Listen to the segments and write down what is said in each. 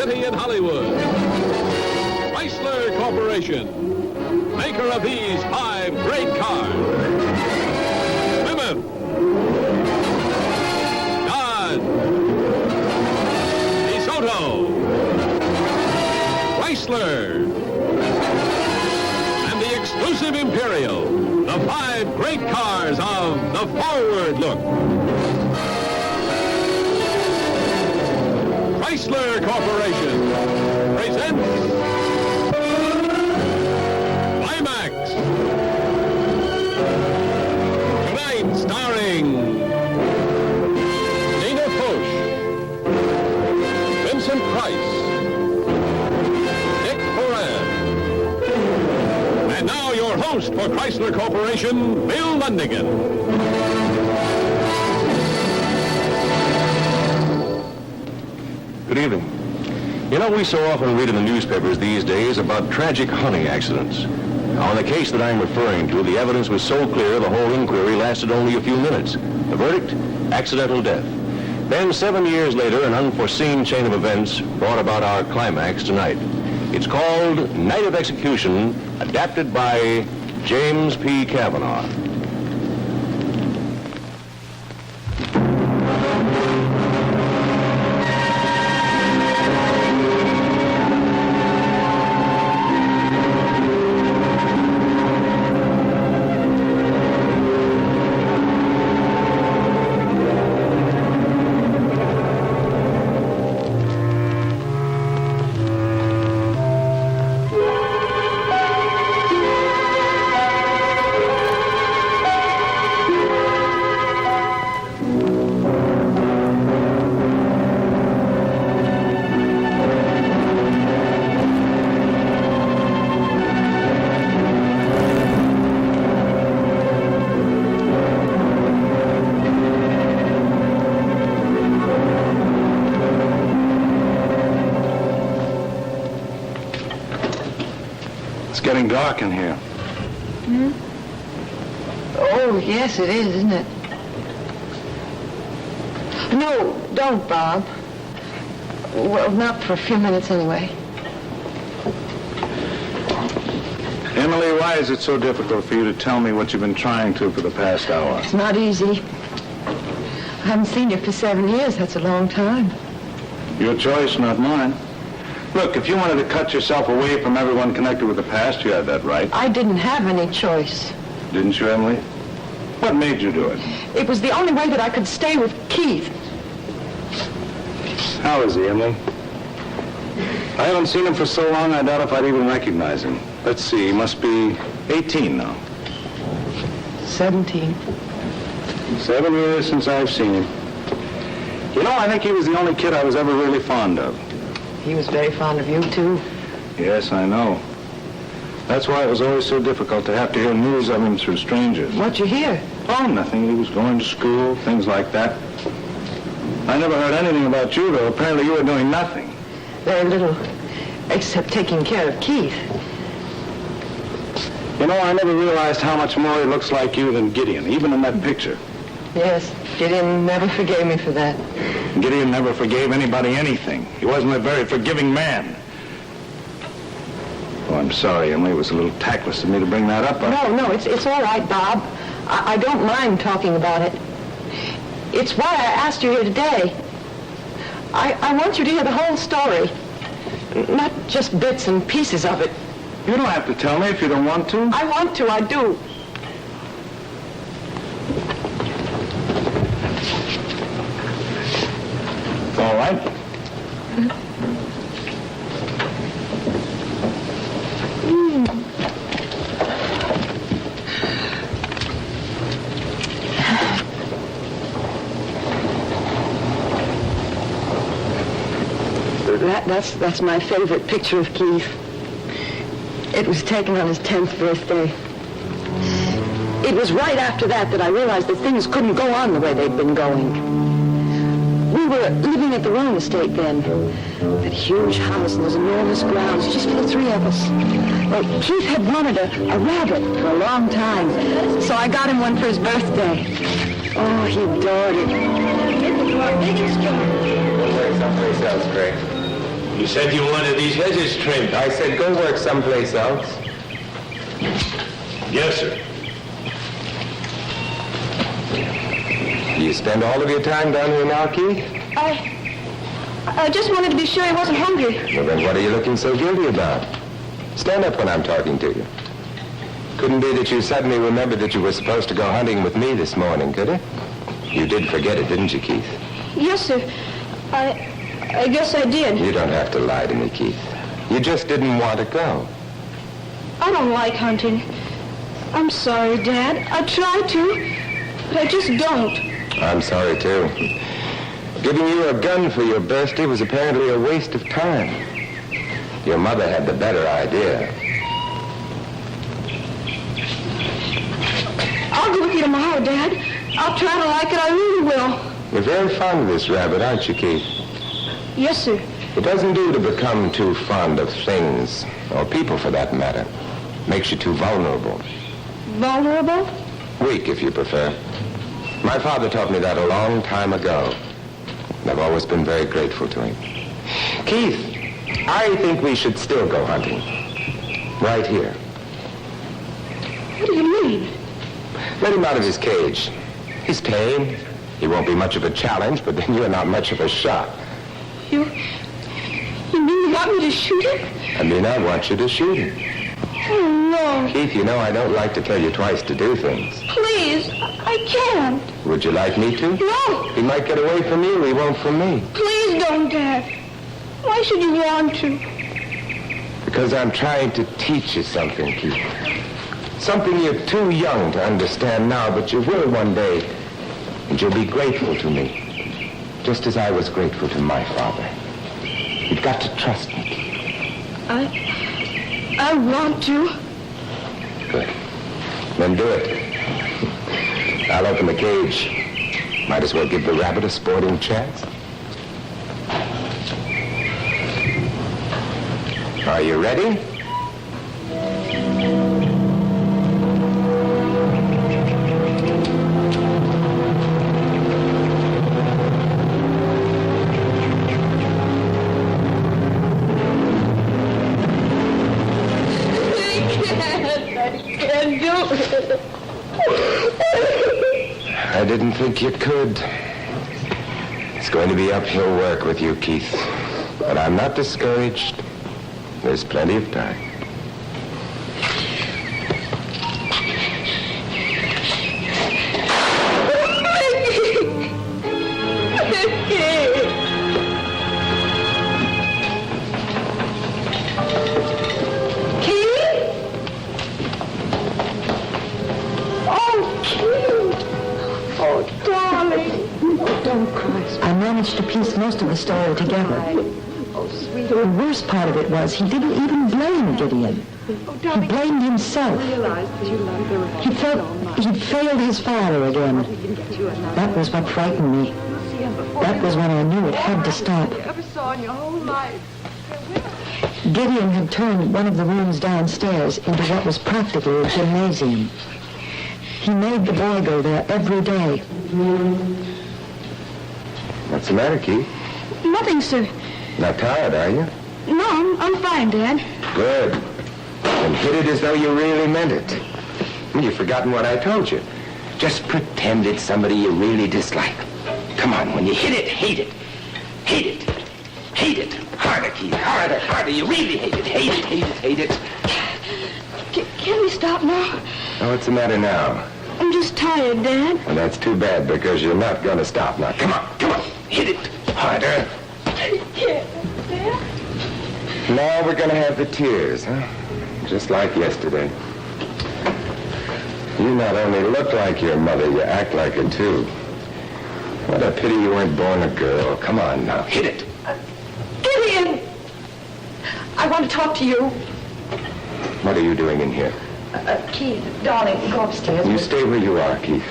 city in Hollywood. Chrysler Corporation, maker of these 5 great cars. Plymouth, Dodge, DeSoto, Chrysler, and the exclusive Imperial, the 5 great cars of the forward look. Chrysler Corporation presents Climax. Tonight starring Dana Foch, Vincent Price, Dick Moran, and now your host for Chrysler Corporation, Bill Lundigan. Good evening. You know, we so often read in the newspapers these days about tragic hunting accidents. Now, in the case that I'm referring to, the evidence was so clear the whole inquiry lasted only a few minutes. The verdict? Accidental death. Then, 7 years later, an unforeseen chain of events brought about our climax tonight. It's called Night of Execution, adapted by James P. Cavanaugh. It's getting dark in here. Oh, yes, it is, isn't it? No, don't, Bob. Well, not for a few minutes anyway. Emily, why is it so difficult for you to tell me what you've been trying to for the past hour? It's not easy. I haven't seen you for 7 years. That's a long time. Your choice, not mine. Look, if you wanted to cut yourself away from everyone connected with the past, you had that right. I didn't have any choice. Didn't you, Emily? What made you do it? It was the only way that I could stay with Keith. How is he, Emily? I haven't seen him for so long, I doubt if I'd even recognize him. Let's see, he must be 18 now. 17. 7 years since I've seen him. You know, I think he was the only kid I was ever really fond of. He was very fond of you, too. Yes, I know. That's why it was always so difficult to have to hear news of him through strangers. What'd you hear? Oh, nothing. He was going to school, things like that. I never heard anything about you, though. Apparently you were doing nothing. Very little, except taking care of Keith. You know, I never realized how much more he looks like you than Gideon, even in that picture. Yes, Gideon never forgave me for that. Gideon never forgave anybody anything. He wasn't a very forgiving man. Oh, I'm sorry, Emily. It was a little tactless of me to bring that up. No, it's all right, Bob. I don't mind talking about it. It's why I asked you here today. I want you to hear the whole story, not just bits and pieces of it. You don't have to tell me if you don't want to. I want to, I do. All right. That's my favorite picture of Keith. It was taken on his 10th birthday. It was right after that I realized that things couldn't go on the way they'd been going. We were living at the Rome estate then. That huge house and those enormous grounds, just for the 3 of us. Well, Keith had wanted a rabbit for a long time, so I got him one for his birthday. Oh, he adored it. Someplace else, Greg. You said you wanted these hedges trimmed. I said go work someplace else. Yes, sir. You spend all of your time down here now, Keith? I just wanted to be sure he wasn't hungry. Well, then what are you looking so guilty about? Stand up when I'm talking to you. Couldn't be that you suddenly remembered that you were supposed to go hunting with me this morning, could it? You did forget it, didn't you, Keith? Yes, sir. I guess I did. You don't have to lie to me, Keith. You just didn't want to go. I don't like hunting. I'm sorry, Dad. I try to, but I just don't. I'm sorry, too. Giving you a gun for your birthday was apparently a waste of time. Your mother had the better idea. I'll go with you tomorrow, Dad. I'll try to like it. I really will. You're very fond of this rabbit, aren't you, Keith? Yes, sir. It doesn't do to become too fond of things, or people for that matter. Makes you too vulnerable. Vulnerable? Weak, if you prefer. My father taught me that a long time ago. And I've always been very grateful to him. Keith, I think we should still go hunting. Right here. What do you mean? Let him out of his cage. He's tame. He won't be much of a challenge, but then you're not much of a shot. You mean you want me to shoot him? I mean, I want you to shoot him. Oh, no. Keith, you know I don't like to tell you twice to do things. Please, I can't. Would you like me to? No. He might get away from you. He won't from me. Please don't, Dad. Why should you want to? Because I'm trying to teach you something, Keith. Something you're too young to understand now, but you will one day. And you'll be grateful to me. Just as I was grateful to my father. You've got to trust me, Keith. I want to. Good. Then do it. I'll open the cage. Might as well give the rabbit a sporting chance. Are you ready? I didn't think you could. It's going to be uphill work with you, Keith. But I'm not discouraged. There's plenty of time. I managed to piece most of the story together. The worst part of it was he didn't even blame Gideon. He blamed himself. He felt he'd failed his father again. That was what frightened me. That was when I knew it had to stop. Gideon had turned one of the rooms downstairs into what was practically a gymnasium. He made the boy go there every day. What's the matter, Keith? Nothing, sir. Not tired, are you? No, I'm fine, Dad. Good. And hit it as though you really meant it. You've forgotten what I told you. Just pretend it's somebody you really dislike. Come on, when you hit it, hate it. Hate it. Hate it. Harder, Keith. Harder, harder. You really hate it. Hate it, hate it, hate it. Can we stop now? Oh, what's the matter now? I'm just tired, Dad. Well, that's too bad, because you're not going to stop now. Come on, come on. Hit it. Harder. I can't, Dad. Now we're going to have the tears, huh? Just like yesterday. You not only look like your mother, you act like her, too. What a pity you weren't born a girl. Come on now. Hit it. Gideon! I want to talk to you. What are you doing in here? Keith, darling, go upstairs. You stay where you are, Keith.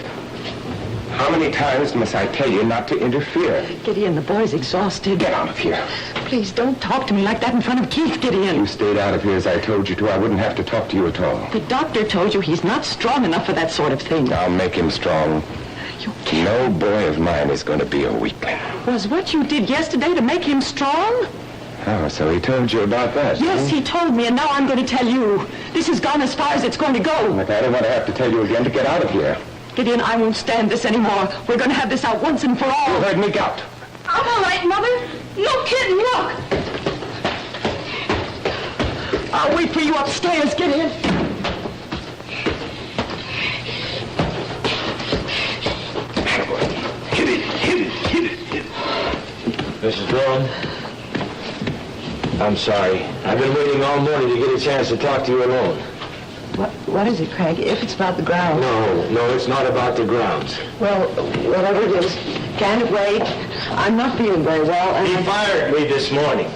How many times must I tell you not to interfere? Gideon, the boy's exhausted. Get out of here. Please don't talk to me like that in front of Keith, Gideon. You stayed out of here as I told you to. I wouldn't have to talk to you at all. The doctor told you he's not strong enough for that sort of thing. I'll make him strong. You can't. No boy of mine is going to be a weakling. Was what you did yesterday to make him strong? Oh, so he told you about that? Yes, he told me, and now I'm going to tell you. This has gone as far as it's going to go. But I don't want to have to tell you again to get out of here. Gideon, I won't stand this anymore. We're going to have this out once and for all. You heard me out. I'm all right, Mother. No kidding, look. I'll wait for you upstairs, Gideon. Hit it. Mrs. Rowan, I'm sorry. I've been waiting all morning to get a chance to talk to you alone. What is it, Craig? If it's about the ground. No, it's not about the grounds. Well, whatever it is, can't it wait? I'm not feeling very well, and He fired me this morning.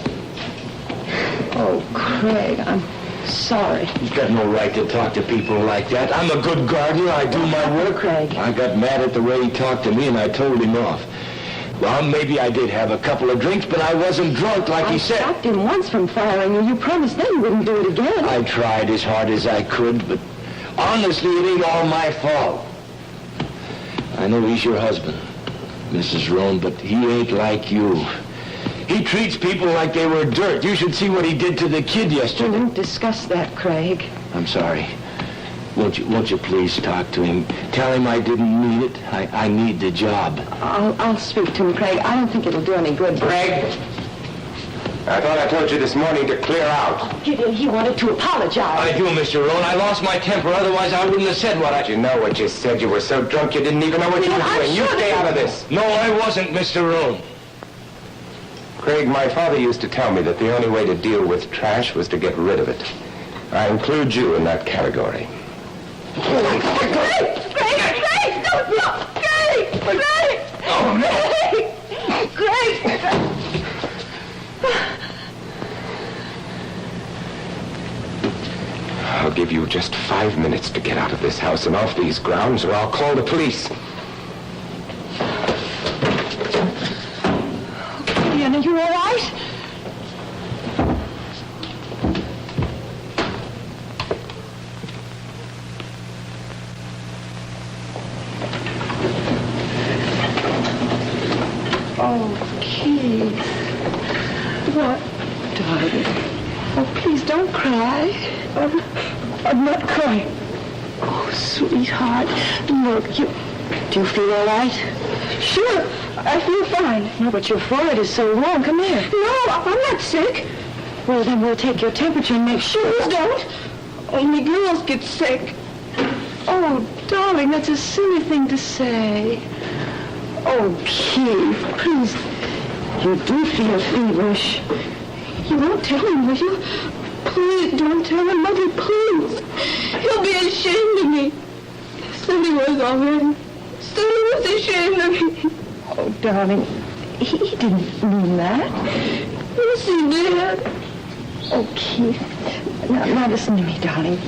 Oh, Craig, I'm sorry. You've got no right to talk to people like that. I'm a good gardener. I do my work. Craig. I got mad at the way he talked to me, and I told him off. Well, maybe I did have a couple of drinks, but I wasn't drunk like he said. I stopped him once from firing you. You promised then you wouldn't do it again. I tried as hard as I could, but honestly, it ain't all my fault. I know he's your husband, Mrs. Roan, but he ain't like you. He treats people like they were dirt. You should see what he did to the kid yesterday. Don't discuss that, Craig. I'm sorry. Won't you please talk to him? Tell him I didn't mean it. I need the job. I'll speak to him, Craig. I don't think it'll do any good. Craig, I thought I told you this morning to clear out. Gideon, he wanted to apologize. I do, Mr. Roan. I lost my temper. Otherwise, I wouldn't have said what I... Did you know what you said? You were so drunk you didn't even know what you were I'm doing. You sure stay that- out of this. No, I wasn't, Mr. Roan. Craig, my father used to tell me that the only way to deal with trash was to get rid of it. I include you in that category. Craig! No! Craig! Craig! Oh, no! Craig! I'll give you just 5 minutes to get out of this house and off these grounds, or I'll call the police. Gideon, are you all right? Oh, Keith. What? Darling. Oh, please don't cry. I'm not crying. Oh, sweetheart. Look, do you feel all right? Sure, I feel fine. No, but your forehead is so warm. Come here. No, I'm not sick. Well, then we'll take your temperature and make sure. Please don't. Only girls get sick. Oh, darling, that's a silly thing to say. Oh, Keith, please. You do feel feverish. You won't tell him, will you? Please don't tell him, Mother, please. He'll be ashamed of me. Said he was already. Said he was ashamed of me. Oh, darling, he didn't mean that. Yes, he did. Oh, Keith. Now listen to me, darling.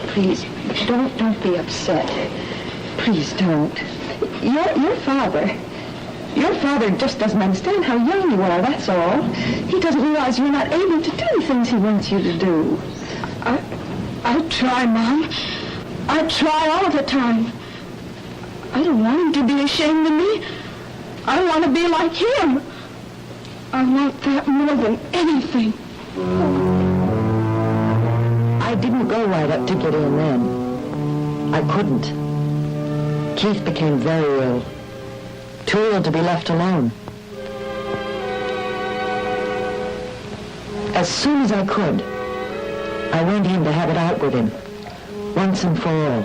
Please, don't be upset. Please don't. Your father just doesn't understand how young you are, that's all. He doesn't realize you're not able to do the things he wants you to do. I try, Mom. I try all the time. I don't want him to be ashamed of me. I want to be like him. I want that more than anything. I didn't go right up to Gideon then. I couldn't. Keith became very ill. Too ill to be left alone. As soon as I could, I went in to have it out with him, once and for all.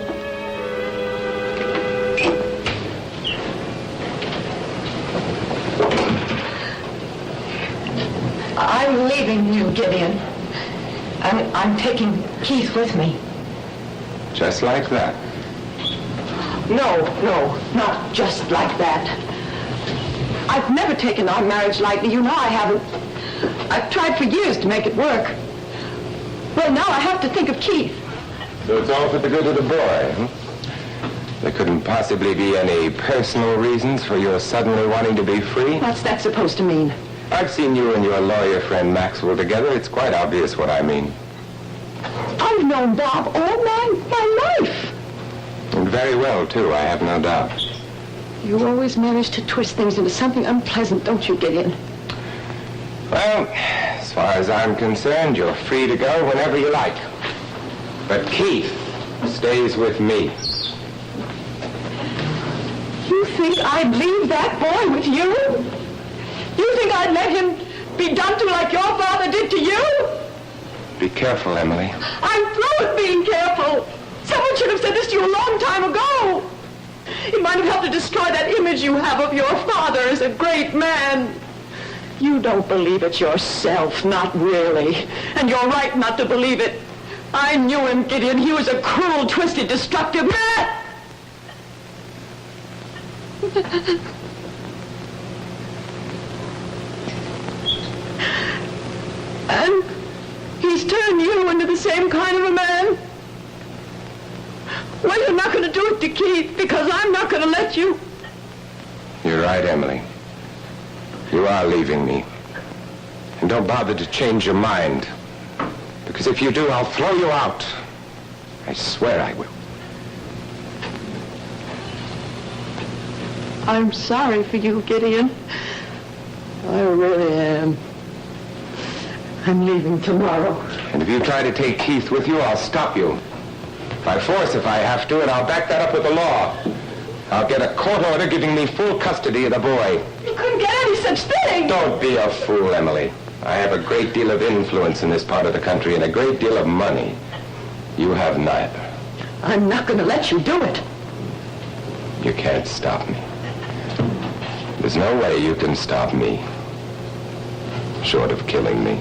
I'm leaving you, Gideon. I'm taking Keith with me. Just like that. No, not just like that. I've never taken our marriage lightly. You know I haven't. I've tried for years to make it work. Well, now I have to think of Keith. So it's all for the good of the boy, huh? There couldn't possibly be any personal reasons for your suddenly wanting to be free? What's that supposed to mean? I've seen you and your lawyer friend Maxwell together. It's quite obvious what I mean. I've known Bob all my life. And very well, too, I have no doubt. You always manage to twist things into something unpleasant, don't you, Gideon? Well, as far as I'm concerned, you're free to go whenever you like. But Keith stays with me. You think I'd leave that boy with you? You think I'd let him be done to like your father did to you? Be careful, Emily. I'm through with being careful. Someone should have said this to you a long time ago. It might have helped to destroy that image you have of your father as a great man. You don't believe it yourself, not really. And you're right not to believe it. I knew him, Gideon. He was a cruel, twisted, destructive man. And he's turned you into the same kind of a man. Well, you're not going to do it to Keith because I'm not going to let you. You're right, Emily. You are leaving me. And don't bother to change your mind. Because if you do, I'll throw you out. I swear I will. I'm sorry for you, Gideon. I really am. I'm leaving tomorrow. And if you try to take Keith with you, I'll stop you. By force if I have to, and I'll back that up with the law. I'll get a court order giving me full custody of the boy. You couldn't get any such thing. Don't be a fool, Emily. I have a great deal of influence in this part of the country and a great deal of money. You have neither. I'm not going to let you do it. You can't stop me. There's no way you can stop me, short of killing me.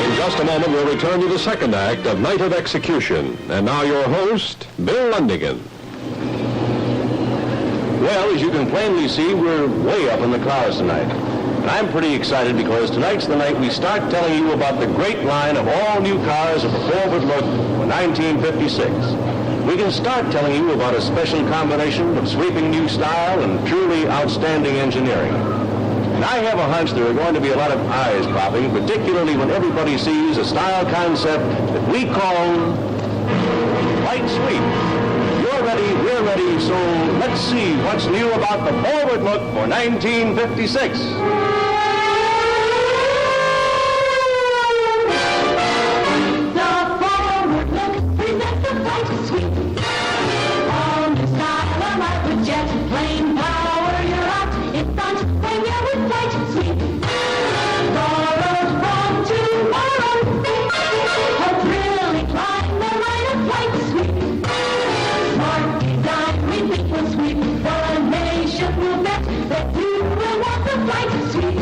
In just a moment, we'll return to the second act of Night of Execution. And now your host, Bill Lundigan. Well, as you can plainly see, we're way up in the clouds tonight. And I'm pretty excited because tonight's the night we start telling you about the great line of all new cars of the forward look for 1956. We can start telling you about a special combination of sweeping new style and truly outstanding engineering. And I have a hunch there are going to be a lot of eyes popping, particularly when everybody sees a style concept that we call light sweep. You're ready, we're ready, so let's see what's new about the forward look for 1956. That you will want the flight to sweet.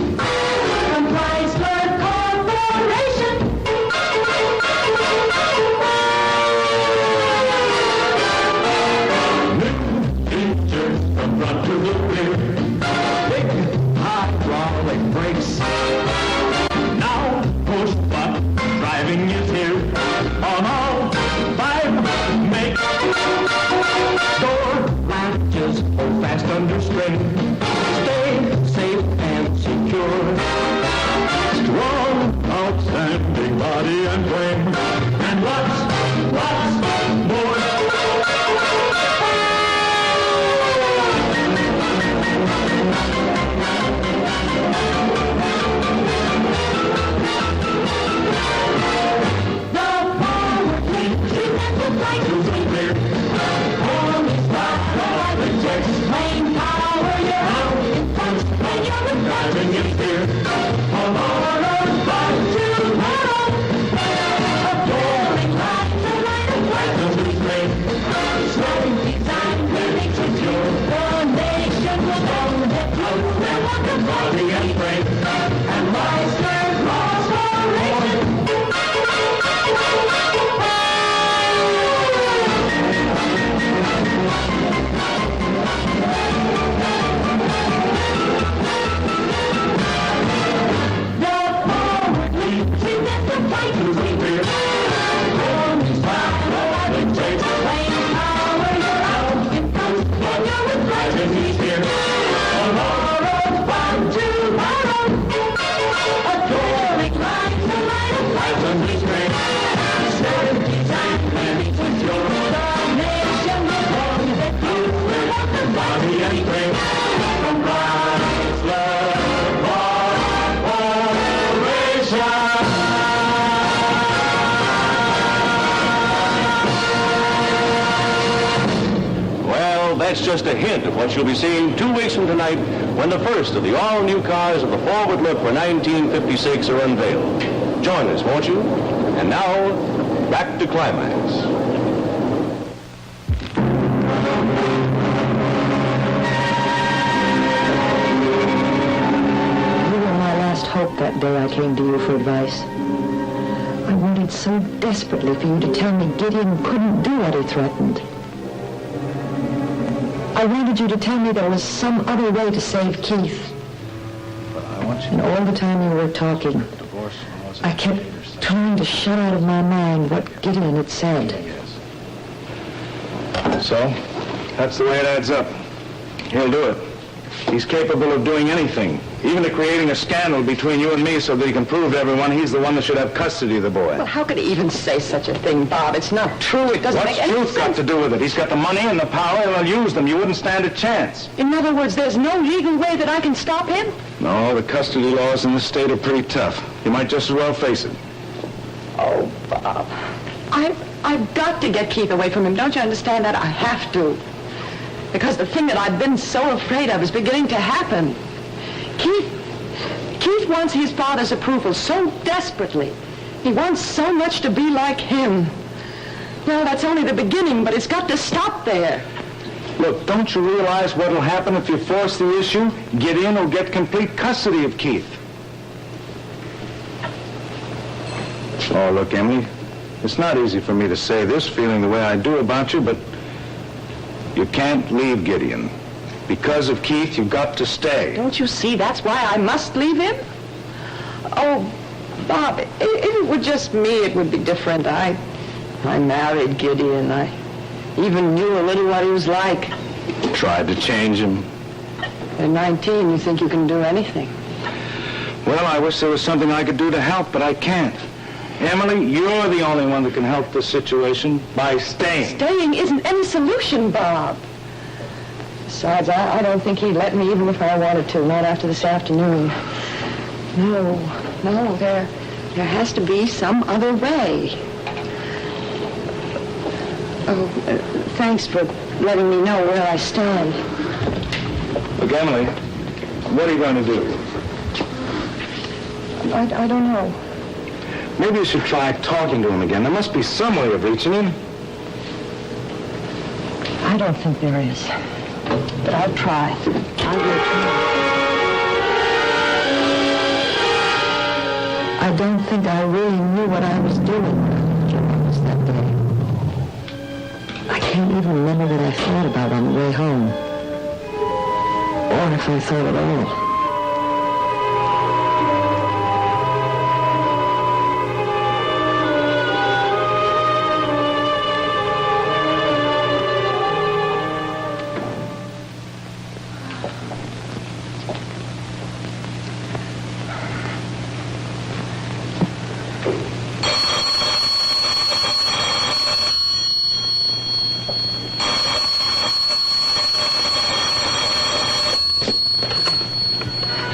that's just a hint of what you'll be seeing 2 weeks from tonight when the first of the all-new cars of the Forward Look for 1956 are unveiled. Join us, won't you? And now, back to Climax. Hope that day I came to you for advice. I wanted so desperately for you to tell me Gideon couldn't do what he threatened. I wanted you to tell me there was some other way to save Keith. And all the time you were talking, I kept trying to shut out of my mind what Gideon had said. So, that's the way it adds up. He'll do it. He's capable of doing anything, even to creating a scandal between you and me so that he can prove to everyone he's the one that should have custody of the boy. Well, how could he even say such a thing, Bob? It's not true. It doesn't make any sense. What's truth got to do with it? He's got the money and the power, and he'll use them. You wouldn't stand a chance. In other words, there's no legal way that I can stop him? No, the custody laws in this state are pretty tough. You might just as well face it. Oh, Bob. I've got to get Keith away from him. Don't you understand that? I have to. Because the thing that I've been so afraid of is beginning to happen. Keith wants his father's approval so desperately. He wants so much to be like him. Well, that's only the beginning, but it's got to stop there. Look, don't you realize what'll happen if you force the issue? Gideon will get complete custody of Keith. Oh, look, Emily, it's not easy for me to say this, feeling the way I do about you, but you can't leave Gideon. Because of Keith, you've got to stay. Don't you see? That's why I must leave him. Oh, Bob, if it were just me, it would be different. I married Gideon. I even knew a little what he was like. Tried to change him. At 19, you think you can do anything. Well, I wish there was something I could do to help, but I can't. Emily, you're the only one that can help this situation by staying. Staying isn't any solution, Bob. Besides, I don't think he'd let me even if I wanted to, not after this afternoon. No, there has to be some other way. Oh, thanks for letting me know where I stand. Look, Emily, what are you going to do? I don't know. Maybe you should try talking to him again. There must be some way of reaching him. I don't think there is. But I'll try. I will try. I don't think I really knew what I was doing that day. I can't even remember what I thought about on the way home. Or if I thought at all.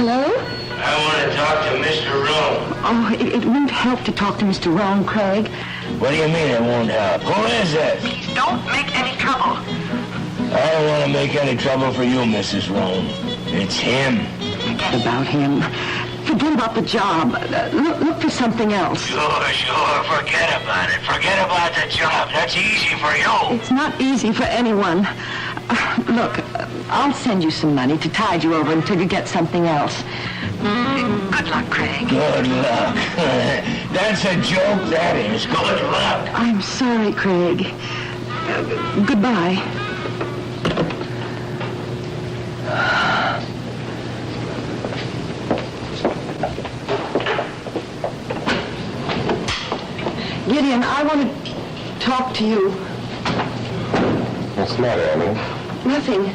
Hello? I want to talk to Mr. Roan. Oh, it won't help to talk to Mr. Roan, Craig. What do you mean it won't help? Who is this? Please don't make any trouble. I don't want to make any trouble for you, Mrs. Roan. It's him. Forget about him. Forget about the job. Look for something else. Sure. Forget about it. Forget about the job. That's easy for you. It's not easy for anyone. Look, I'll send you some money to tide you over until you get something else. Good luck, Craig. Good luck. That's a joke, that is. Good luck. I'm sorry, Craig. Goodbye. Gideon, I want to talk to you. What's the matter, Emily? Nothing.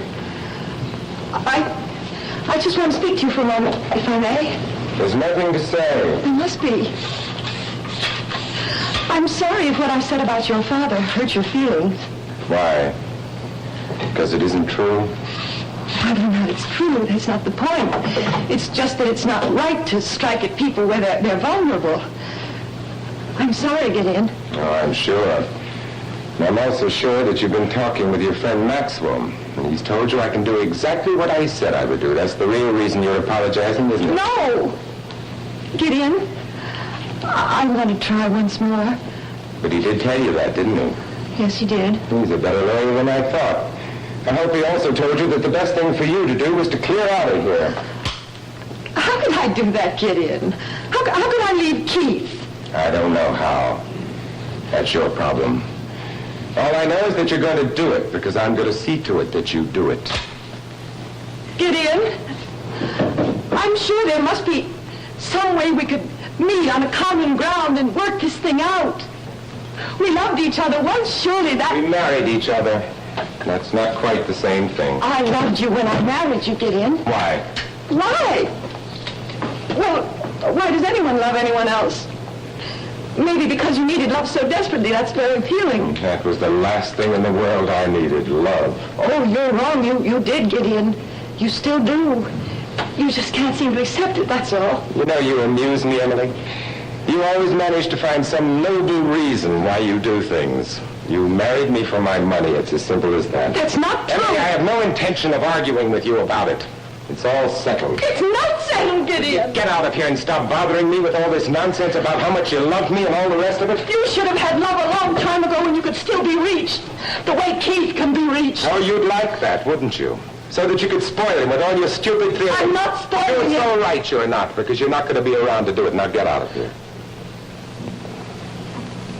I just want to speak to you for a moment, if I may. There's nothing to say. There must be. I'm sorry if what I said about your father hurt your feelings. Why? Because it isn't true? Whether or not it's true, that's not the point. It's just that it's not right to strike at people where they're vulnerable. I'm sorry, Gideon. Oh, I'm sure. And I'm also sure that you've been talking with your friend Maxwell. And he's told you I can do exactly what I said I would do. That's the real reason you're apologizing, isn't it? No! Gideon, I want to try once more. But he did tell you that, didn't he? Yes, he did. He's a better lawyer than I thought. I hope he also told you that the best thing for you to do was to clear out of here. How could I do that, Gideon? How could I leave Keith? I don't know how. That's your problem. All I know is that you're going to do it, because I'm going to see to it that you do it. Gideon, I'm sure there must be some way we could meet on a common ground and work this thing out. We loved each other once, surely that... We married each other. That's not quite the same thing. I loved you when I married you, Gideon. Why? Why? Well, why does anyone love anyone else? Maybe because you needed love so desperately. That's very appealing. That was the last thing in the world I needed, love. Oh, you're wrong. You did, Gideon. You still do. You just can't seem to accept it, that's all. You know, you amuse me, Emily. You always manage to find some noble reason why you do things. You married me for my money. It's as simple as that. That's not true. Emily, I have no intention of arguing with you about it. It's all settled. It's not settled, Gideon. Get out of here and stop bothering me with all this nonsense about how much you love me and all the rest of it. You should have had love a long time ago when you could still be reached. The way Keith can be reached. Oh, you'd like that, wouldn't you? So that you could spoil him with all your stupid theories. I'm not spoiling It's him. all right you're not, because you're not going to be around to do it. Now get out of here.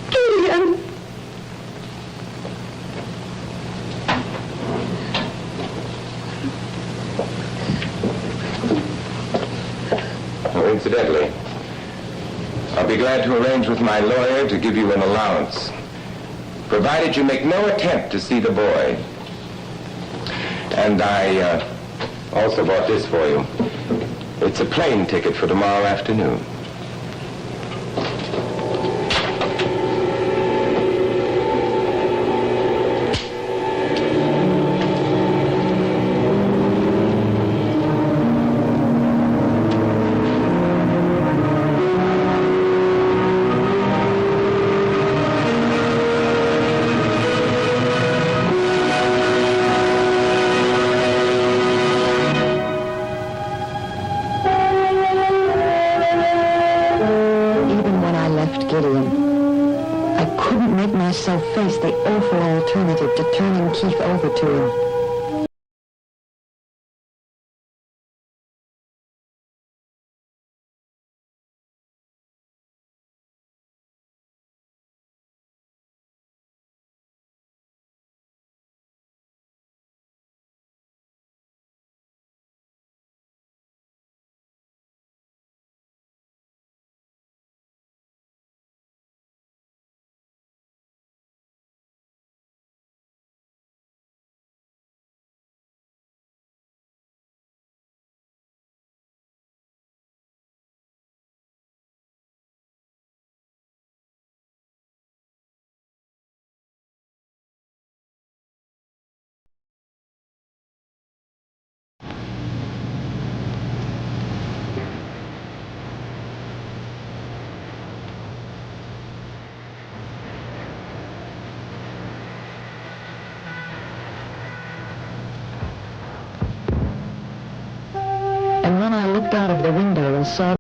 Gideon. Oh, incidentally, I'll be glad to arrange with my lawyer to give you an allowance, provided you make no attempt to see the boy. And I also bought this for you. It's a plane ticket for tomorrow afternoon. Face the awful alternative to turning Keith over to him. And when I looked out of the window and saw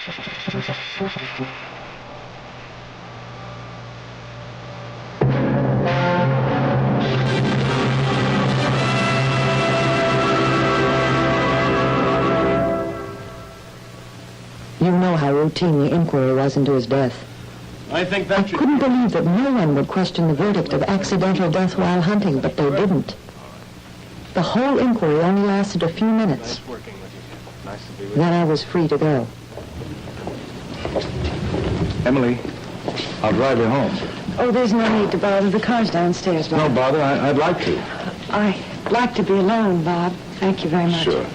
You know how routine the inquiry was into his death. I think I that should... couldn't believe that no one would question the verdict of accidental death while hunting, but they didn't. The whole inquiry only lasted a few minutes. Nice working with you. Nice to be with Then I was free to go. Emily, I'll drive you home. Oh, there's no need to bother. The car's downstairs, Bob. No bother, I'd like to. I'd like to be alone, Bob. Thank you very much. Sure.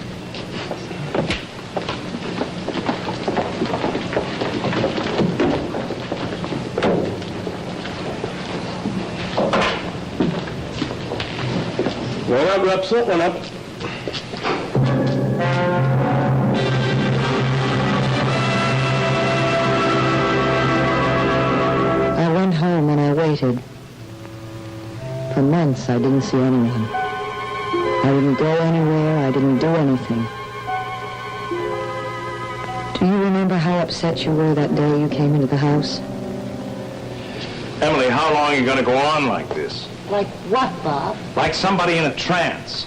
Well, I'll grab something up. I went home and I waited. For months, I didn't see anyone. I didn't go anywhere. I didn't do anything. Do you remember how upset you were that day you came into the house? Emily, how long are you going to go on like this? Like what, Bob? Like somebody in a trance.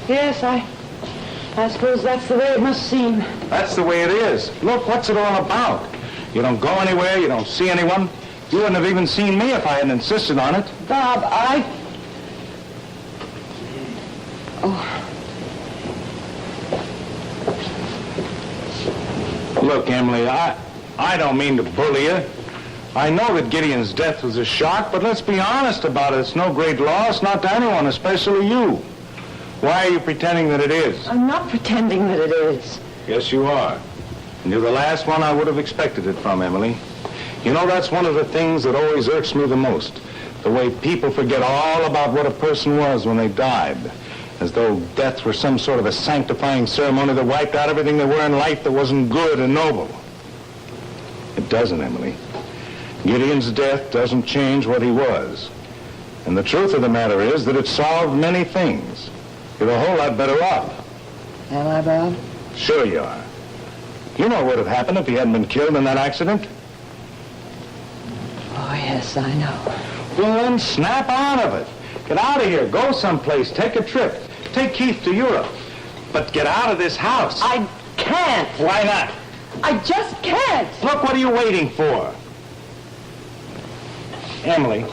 Yes, I suppose that's the way it must seem. That's the way it is. Look, what's it all about? You don't go anywhere, you don't see anyone. You wouldn't have even seen me if I hadn't insisted on it. Bob, Look, Emily, I don't mean to bully you. I know that Gideon's death was a shock, but let's be honest about it. It's no great loss, not to anyone, especially you. Why are you pretending that it is? I'm not pretending that it is. Yes, you are. And you're the last one I would have expected it from, Emily. You know, that's one of the things that always irks me the most. The way people forget all about what a person was when they died. As though death were some sort of a sanctifying ceremony that wiped out everything there were in life that wasn't good and noble. It doesn't, Emily. Gideon's death doesn't change what he was. And the truth of the matter is that it solved many things. You're a whole lot better off. Am I, Bob? Sure you are. You know what would have happened if he hadn't been killed in that accident? Oh, yes, I know. Well, then snap out of it. Get out of here. Go someplace. Take a trip. Take Keith to Europe. But get out of this house. I can't. Why not? I just can't. Look, what are you waiting for? Emily,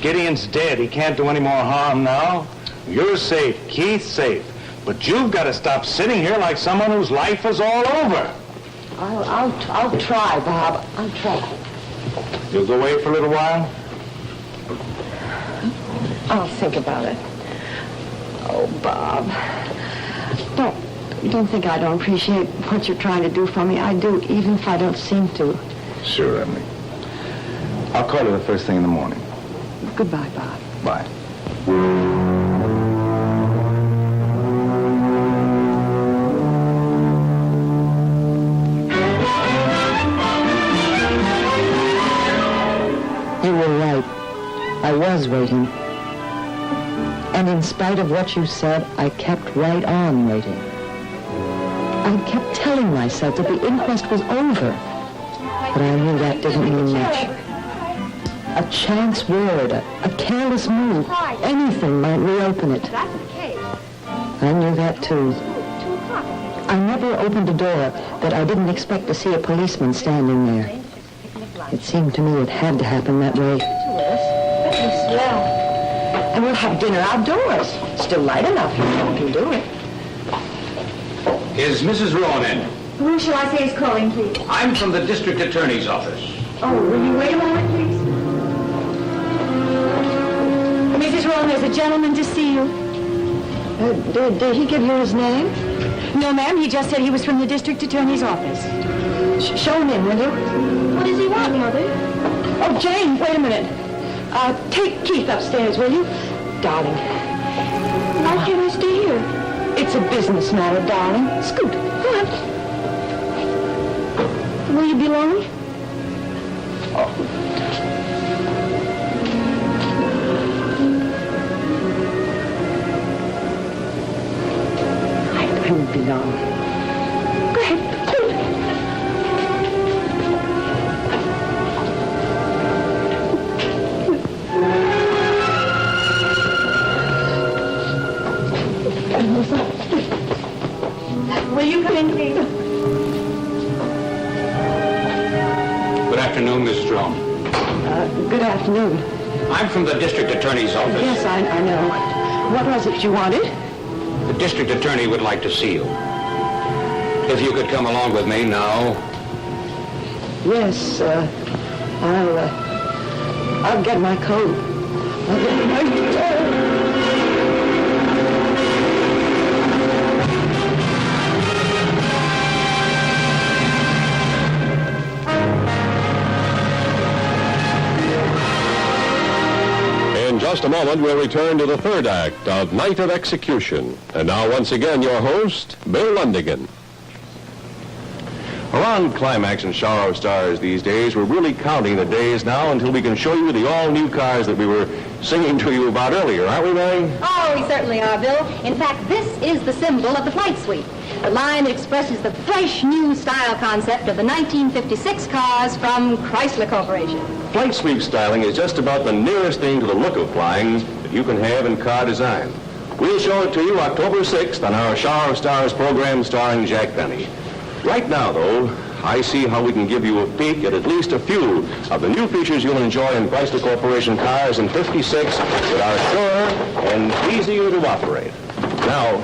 Gideon's dead. He can't do any more harm now. You're safe. Keith's safe. But you've got to stop sitting here like someone whose life is all over. I'll try, Bob. I'll try. You'll go away for a little while? I'll think about it. Oh, Bob. Don't think I don't appreciate what you're trying to do for me. I do, even if I don't seem to. Sure, Emily. I'll call you the first thing in the morning. Goodbye, Bob. Bye. You were right. I was waiting. And in spite of what you said, I kept right on waiting. I kept telling myself that the inquest was over. But I knew that didn't mean much. A chance word, a careless move, anything might reopen it. I knew that too. I never opened a door that I didn't expect to see a policeman standing there. It seemed to me it had to happen that way. And we'll have dinner outdoors. Still light enough, you know, can do it. Is Mrs. Rowan in? Who shall I say is calling, please? I'm from the district attorney's office. Oh, will you wait a moment, please? Mrs. Rowan, there's a gentleman to see you. Did he give you his name? No, ma'am, he just said he was from the district attorney's office. Show him in, will you? What does he want, Mother? Oh, Jane, wait a minute. Take Keith upstairs, will you? Darling. Why can't I stay here? It's a business matter, darling. Scoot. Go on. Will you be long? I won't be long. Go ahead. Vincent. Good afternoon, Mrs. Roan. Good afternoon. I'm from the district attorney's office. Yes, I know. What was it you wanted? The district attorney would like to see you. If you could come along with me now. Yes, I'll get my coat. I'll get my In just a moment, we'll return to the third act of Night of Execution. And now, once again, your host, Bill Lundigan. Around Climax and Shower of Stars these days, we're really counting the days now until we can show you the all-new cars that we were singing to you about earlier, aren't we, Mary? Oh, we certainly are, Bill. In fact, this is the symbol of the Flight Suite, the line that expresses the fresh new style concept of the 1956 cars from Chrysler Corporation. Flight Sweep styling is just about the nearest thing to the look of flying that you can have in car design. We'll show it to you October 6th on our Shower of Stars program starring Jack Benny. Right now, though, I see how we can give you a peek at least a few of the new features you'll enjoy in Chrysler Corporation cars in 56 that are sure and easier to operate. Now,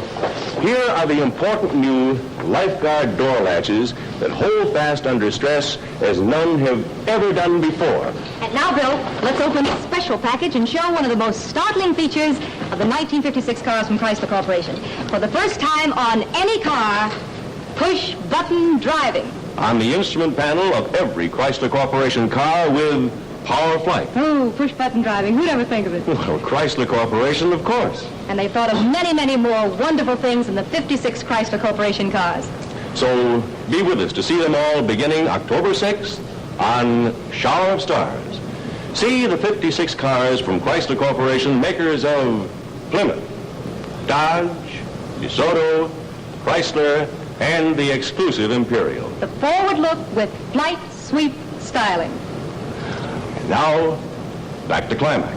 here are the important new lifeguard door latches that hold fast under stress as none have ever done before. And now, Bill, let's open a special package and show one of the most startling features of the 1956 cars from Chrysler Corporation. For the first time on any car, push-button driving. On the instrument panel of every Chrysler Corporation car with power flight. Oh, push-button driving. Who'd ever think of it? Well, Chrysler Corporation, of course. And they thought of many, many more wonderful things in the 56 Chrysler Corporation cars. So be with us to see them all beginning October 6th on Shower of Stars. See the 56 cars from Chrysler Corporation, makers of Plymouth, Dodge, DeSoto, Chrysler, and the exclusive Imperial. The forward look with Flight Sweep styling. And now, back to Climax.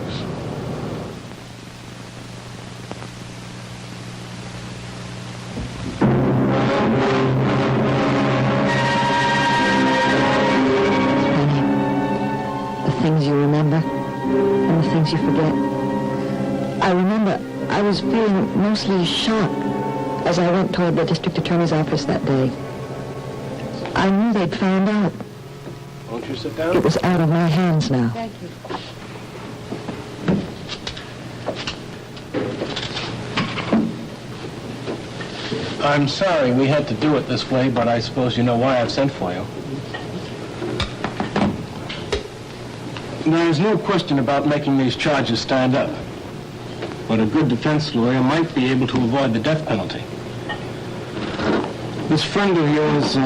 The things you remember and the things you forget. I remember I was feeling mostly shocked as I went toward the district attorney's office that day. I knew they'd found out. Won't you sit down? It was out of my hands now. Thank you. I'm sorry we had to do it this way, but I suppose you know why I've sent for you. There's no question about making these charges stand up. But a good defense lawyer might be able to avoid the death penalty. This friend of yours,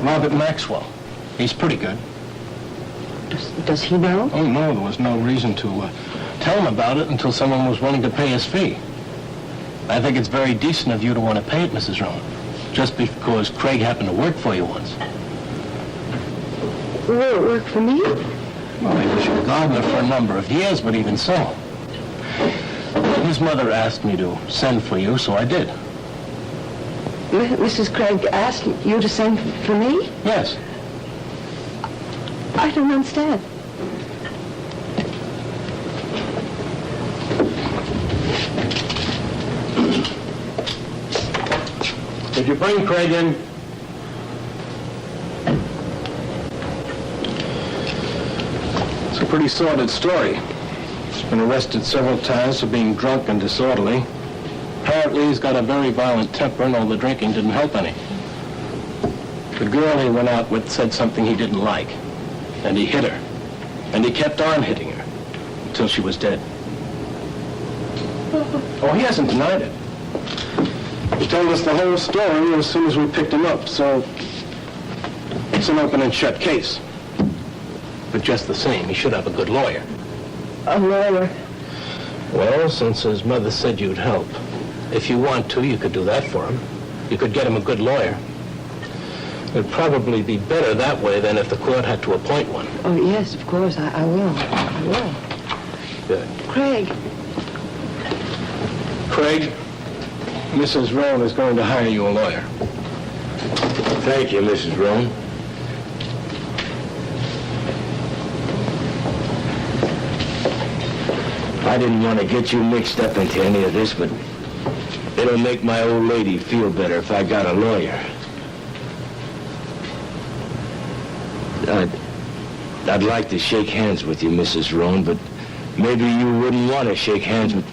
Robert Maxwell, he's pretty good. Does he know? Oh, no, there was no reason to tell him about it until someone was willing to pay his fee. I think it's very decent of you to want to pay it, Mrs. Rowan, just because Craig happened to work for you once. Will it work for me? Well, he was your gardener for a number of years, but even so. His mother asked me to send for you, so I did. Mrs. Craig asked you to send for me? Yes. I don't understand. Did you bring Craig in? It's a pretty sordid story. He's been arrested several times for being drunk and disorderly. Apparently he's got a very violent temper, and all the drinking didn't help any. The girl he went out with said something he didn't like, and he hit her. And he kept on hitting her until she was dead. Oh, he hasn't denied it. He told us the whole story as soon as we picked him up, so it's an open and shut case. But just the same, he should have a good lawyer. A lawyer? Well, since his mother said you'd help, if you want to, you could do that for him. You could get him a good lawyer. It'd probably be better that way than if the court had to appoint one. Oh, yes, of course. I will. I will. Good. Craig. Craig, Mrs. Rowan is going to hire you a lawyer. Thank you, Mrs. Roan. I didn't want to get you mixed up into any of this, but it'll make my old lady feel better if I got a lawyer. I'd like to shake hands with you, Mrs. Roan, but maybe you wouldn't want to shake hands with...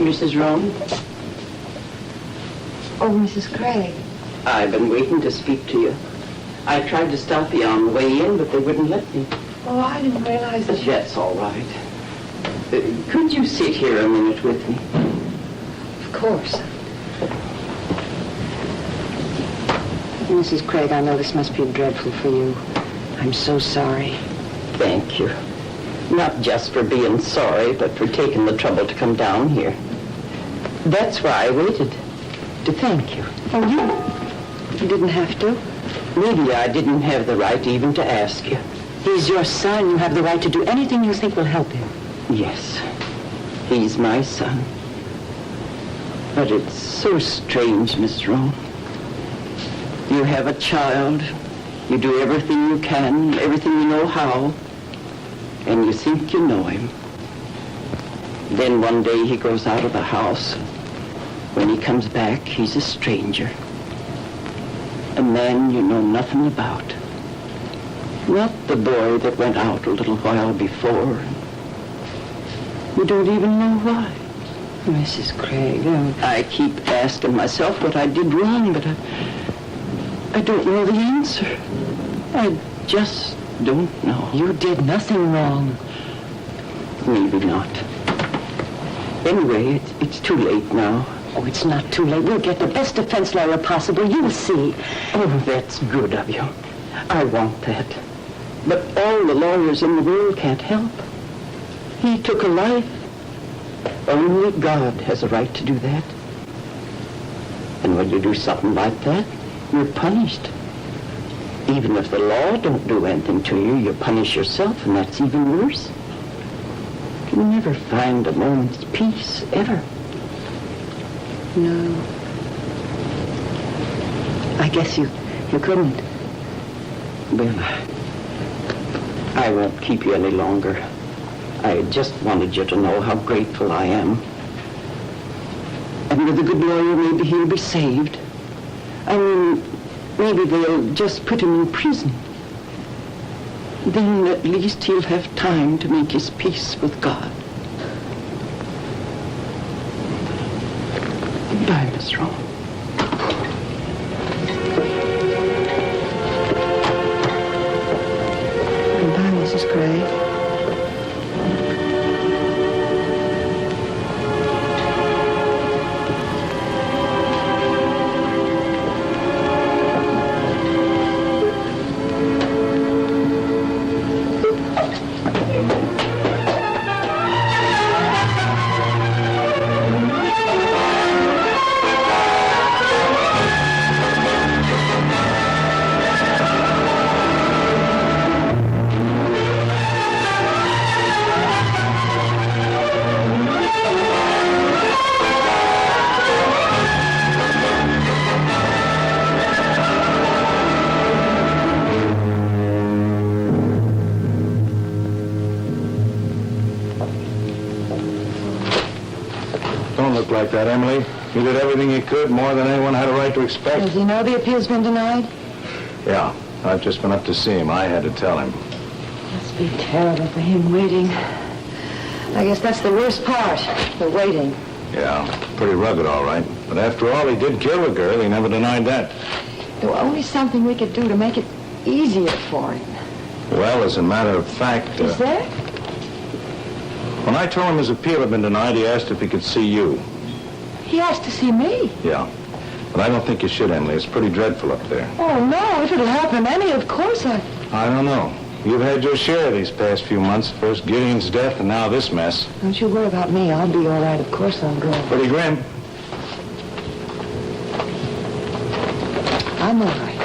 Mrs. Roan? Oh, Mrs. Craig. I've been waiting to speak to you. I tried to stop you on the way in, but they wouldn't let me. Oh, I didn't realize that you... That's all right. Could you sit here a minute with me? Of course. Mrs. Craig, I know this must be dreadful for you. I'm so sorry. Thank you. Not just for being sorry, but for taking the trouble to come down here. That's why I waited, to thank you. Oh, you didn't have to? Maybe I didn't have the right even to ask you. He's your son. You have the right to do anything you think will help him. Yes, he's my son. But it's so strange, Miss Roan. You have a child. You do everything you can, everything you know how. And you think you know him. Then one day he goes out of the house. When he comes back, he's a stranger. A man you know nothing about. Not the boy that went out a little while before. You don't even know why. Mrs. Craig, I keep asking myself what I did wrong, but I don't know the answer. I just don't know. you did nothing wrong. Maybe not. Anyway, it's too late now. Oh, it's not too late. We'll get the best defense lawyer possible. You'll see. Oh, that's good of you. I want that. But all the lawyers in the world can't help. He took a life. Only God has a right to do that. And when you do something like that, you're punished. Even if the law don't do anything to you, you punish yourself, and that's even worse. You never find a moment's peace, ever. No. I guess you couldn't. Well, I won't keep you any longer. I just wanted you to know how grateful I am. And with a good lawyer, maybe he'll be saved. I mean, maybe they'll just put him in prison. Then at least he'll have time to make his peace with God. Goodbye, Miss Roan. Goodbye, Mrs. Craig. Don't look like that, Emily. You did everything you could, more than anyone had a right to expect. Does he know the appeal's been denied? Yeah, I've just been up to see him. I had to tell him. Must be terrible for him waiting. I guess that's the worst part, the waiting. Yeah, pretty rugged, all right. But after all, he did kill a girl. He never denied that. There was only something we could do to make it easier for him. Well, as a matter of fact... Is there? When I told him his appeal had been denied, he asked if he could see you. He asked to see me. Yeah. But I don't think you should, Emily. It's pretty dreadful up there. Oh, no, if it'll happen any, of course I don't know. You've had your share these past few months. First Gideon's death and now this mess. Don't you worry about me. I'll be all right. Of course I'll go. Pretty grim. I'm all right.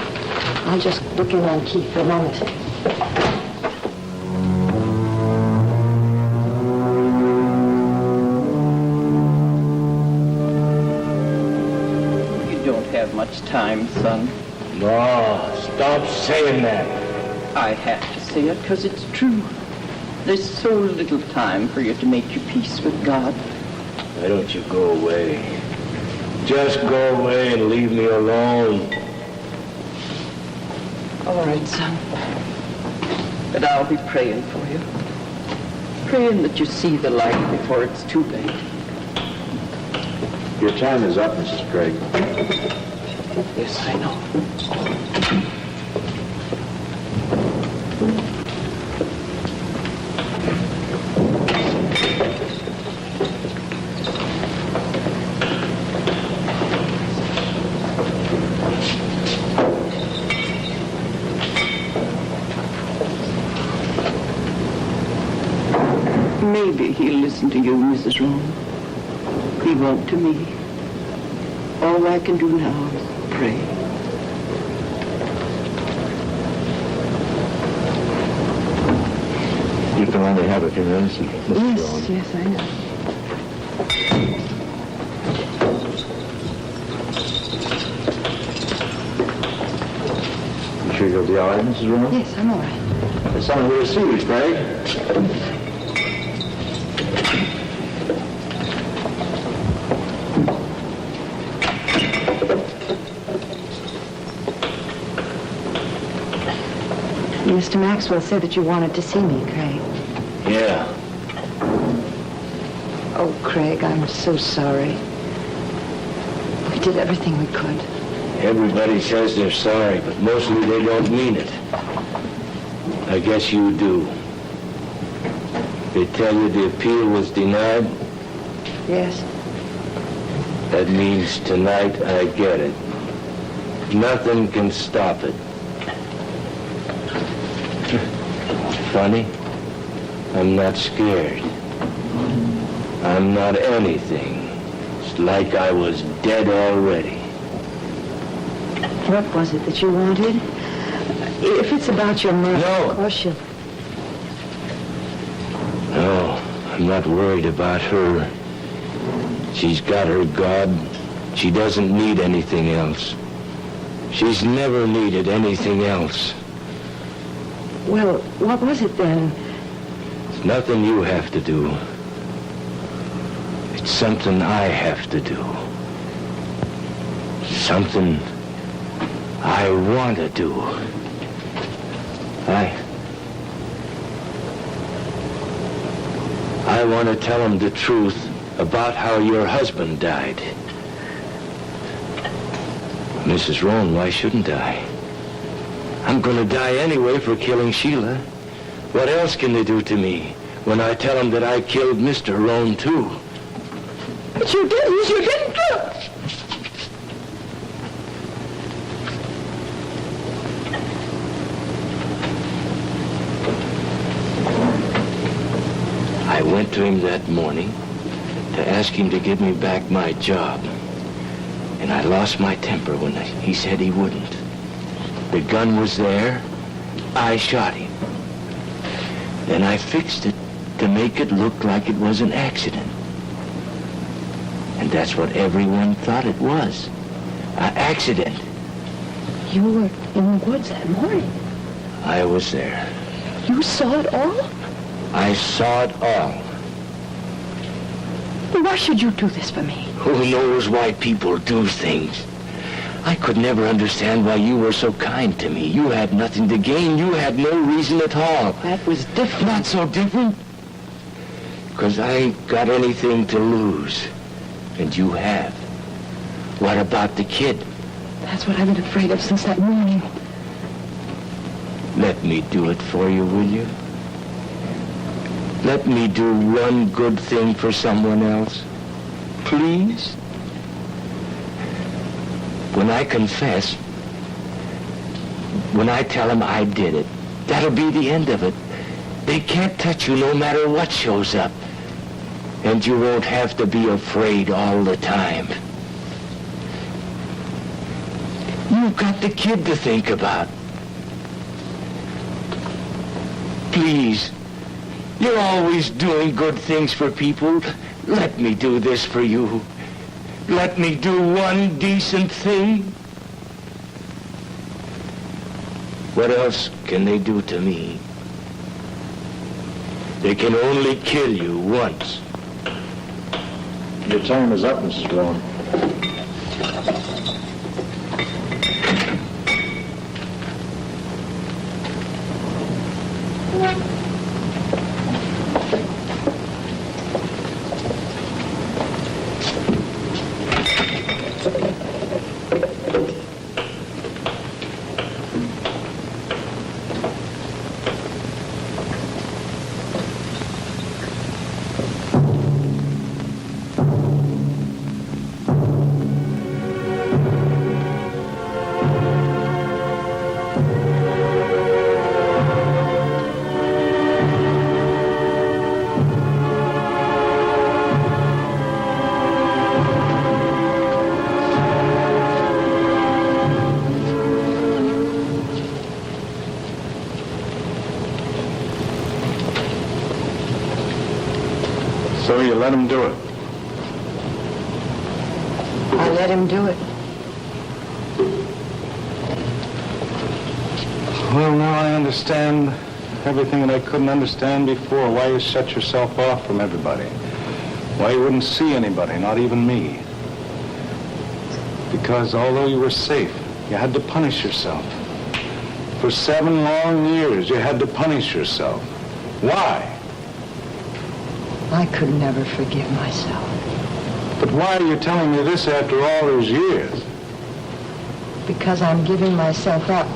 I'll just look in on Keith for a moment. You don't have much time, son. No, stop saying that. I have to say it because it's true. There's so little time for you to make your peace with God. Why don't you go away? Just go away and leave me alone. All right, son. But I'll be praying for you. Praying that you see the light before it's too late. Your time is up, Mrs. Craig. Yes, I know. Maybe he'll listen to you, Mrs. Rowan. He won't to me. All I can do now is pray. You can only have a few minutes, Mrs. Rowan. Yes, I know. You sure you'll be all right, Mrs. Rowan? Yes, I'm all right. There's someone here to see you, Craig. Mr. Maxwell said that you wanted to see me, Craig. Yeah. Oh, Craig, I'm so sorry. We did everything we could. Everybody says they're sorry, but mostly they don't mean it. I guess you do. They tell you the appeal was denied. Yes. That means tonight I get it. Nothing can stop it. Funny, I'm not scared. I'm not anything. It's like I was dead already. What was it that you wanted? If it's about your mother, No. of course you... No, I'm not worried about her. She's got her God. She doesn't need anything else. She's never needed anything else. Well, what was it then? It's nothing you have to do. It's something I have to do. Something I want to do. I want to tell him the truth about how your husband died. Mrs. Rowan, why shouldn't I? I'm going to die anyway for killing Sheila. What else can they do to me when I tell them that I killed Mr. Rowan, too? But you didn't. You didn't do it. I went to him that morning to ask him to give me back my job. And I lost my temper when he said he wouldn't. The gun was there. I shot him. Then I fixed it to make it look like it was an accident. And that's what everyone thought it was. An accident. You were in the woods that morning. I was there. You saw it all? I saw it all. Well, why should you do this for me? Who knows why people do things? I could never understand why you were so kind to me. You had nothing to gain. You had no reason at all. That was different. Not so different. Because I ain't got anything to lose. And you have. What about the kid? That's what I've been afraid of since that morning. Let me do it for you, will you? Let me do one good thing for someone else. Please? When I confess, when I tell them I did it, that'll be the end of it. They can't touch you no matter what shows up. And you won't have to be afraid all the time. You've got the kid to think about. Please. You're always doing good things for people. Let me do this for you. Let me do one decent thing. What else can they do to me? They can only kill you once. Your time is up, Mrs. Rowan. So you let him do it? I let him do it. Well, now I understand everything that I couldn't understand before. Why you shut yourself off from everybody. Why you wouldn't see anybody, not even me. Because although you were safe, you had to punish yourself. For 7 long years, you had to punish yourself. Why? I could never forgive myself. But why are you telling me this after all those years? Because I'm giving myself up.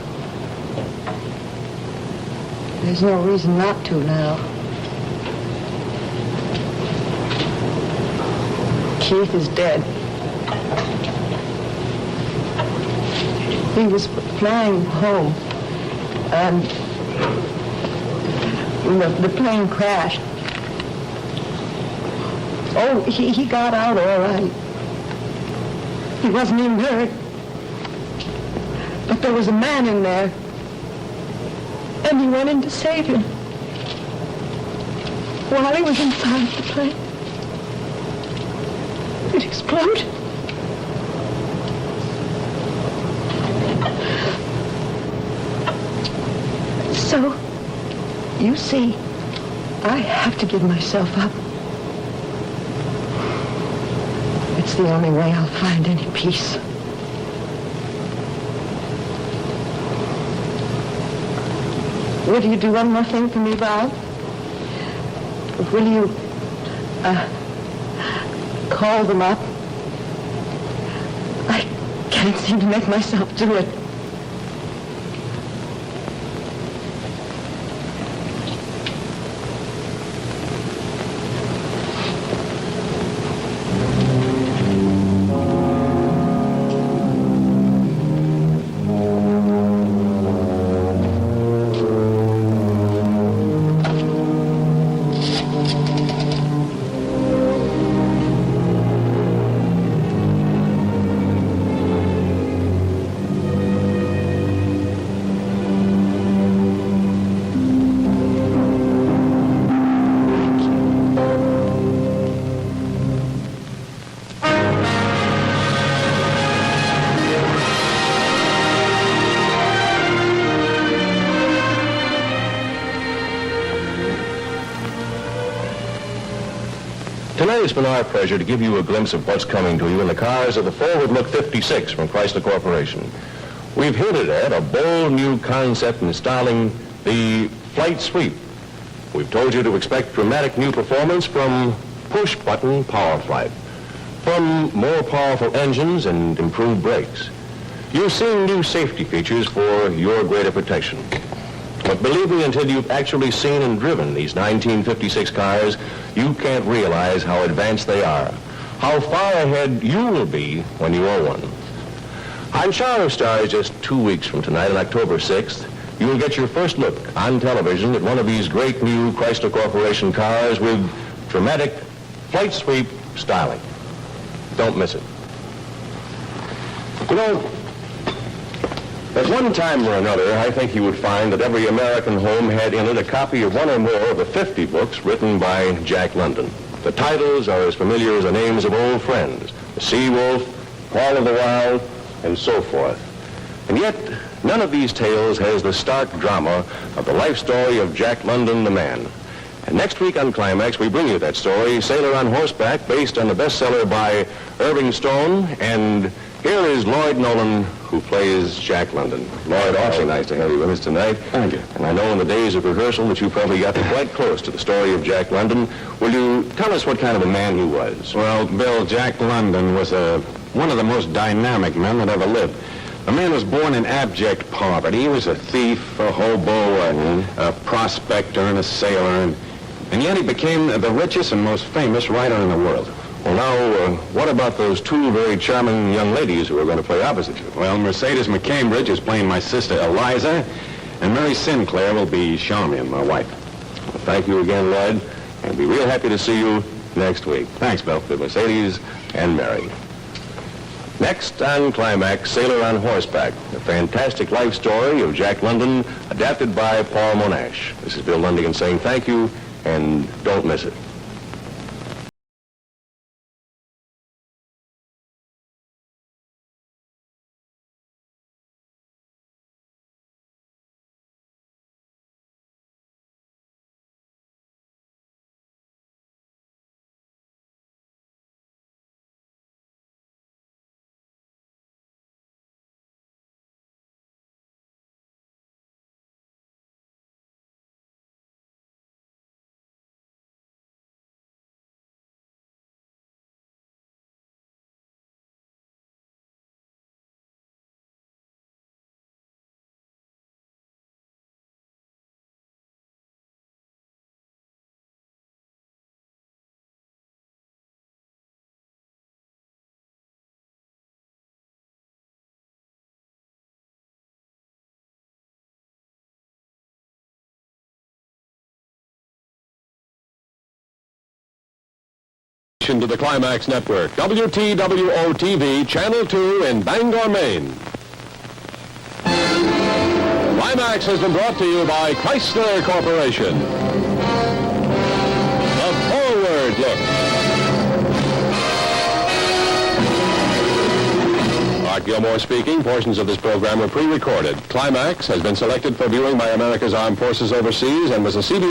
There's no reason not to now. Keith is dead. He was flying home, and the plane crashed. Oh, he got out all right. He wasn't even hurt. But there was a man in there, and he went in to save him. While he was inside the plane, it exploded. So, you see, I have to give myself up. It's the only way I'll find any peace. Will you do one more thing for me, Bob? Will you, call them up? I can't seem to make myself do it. Tonight it's been our pleasure to give you a glimpse of what's coming to you in the cars of the Forward Look 56 from Chrysler Corporation. We've hinted at a bold new concept in styling the Flight Sweep. We've told you to expect dramatic new performance from push-button power flight, from more powerful engines and improved brakes. You've seen new safety features for your greater protection. But believe me, until you've actually seen and driven these 1956 cars, you can't realize how advanced they are, how far ahead you will be when you own one. On Shining Stars just 2 weeks from tonight, on October 6th, you will get your first look on television at one of these great new Chrysler Corporation cars with dramatic Flight Sweep styling. Don't miss it. You know, At one time or another, I think you would find that every American home had in it a copy of one or more of the 50 books written by Jack London. The titles are as familiar as the names of old friends, The Sea Wolf, Paul of the Wild, and so forth. And yet, none of these tales has the stark drama of the life story of Jack London, the man. And next week on Climax, we bring you that story, Sailor on Horseback, based on the bestseller by Irving Stone. And here is Lloyd Nolan, who plays Jack London. Lloyd, awfully nice to have you with us tonight. Thank you. And I know in the days of rehearsal that you probably got quite close to the story of Jack London. Will you tell us what kind of a man he was? Well, Bill, Jack London was one of the most dynamic men that ever lived. The man was born in abject poverty. He was a thief, a hobo, a prospector, and a sailor, and yet he became the richest and most famous writer in the world. Well, now, what about those two very charming young ladies who are going to play opposite you? Well, Mercedes McCambridge is playing my sister Eliza, and Mary Sinclair will be Charmian, my wife. Well, thank you again, Lloyd, and be real happy to see you next week. Thanks, Bill. With Mercedes and Mary. Next on Climax, Sailor on Horseback, a fantastic life story of Jack London, adapted by Paul Monash. This is Bill Lundigan saying thank you, and don't miss it. To the Climax Network, WTWO-TV, Channel 2 in Bangor, Maine. Climax has been brought to you by Chrysler Corporation. The Forward Look. Art Gilmore speaking. Portions of this program were pre-recorded. Climax has been selected for viewing by America's Armed Forces overseas and was a CBS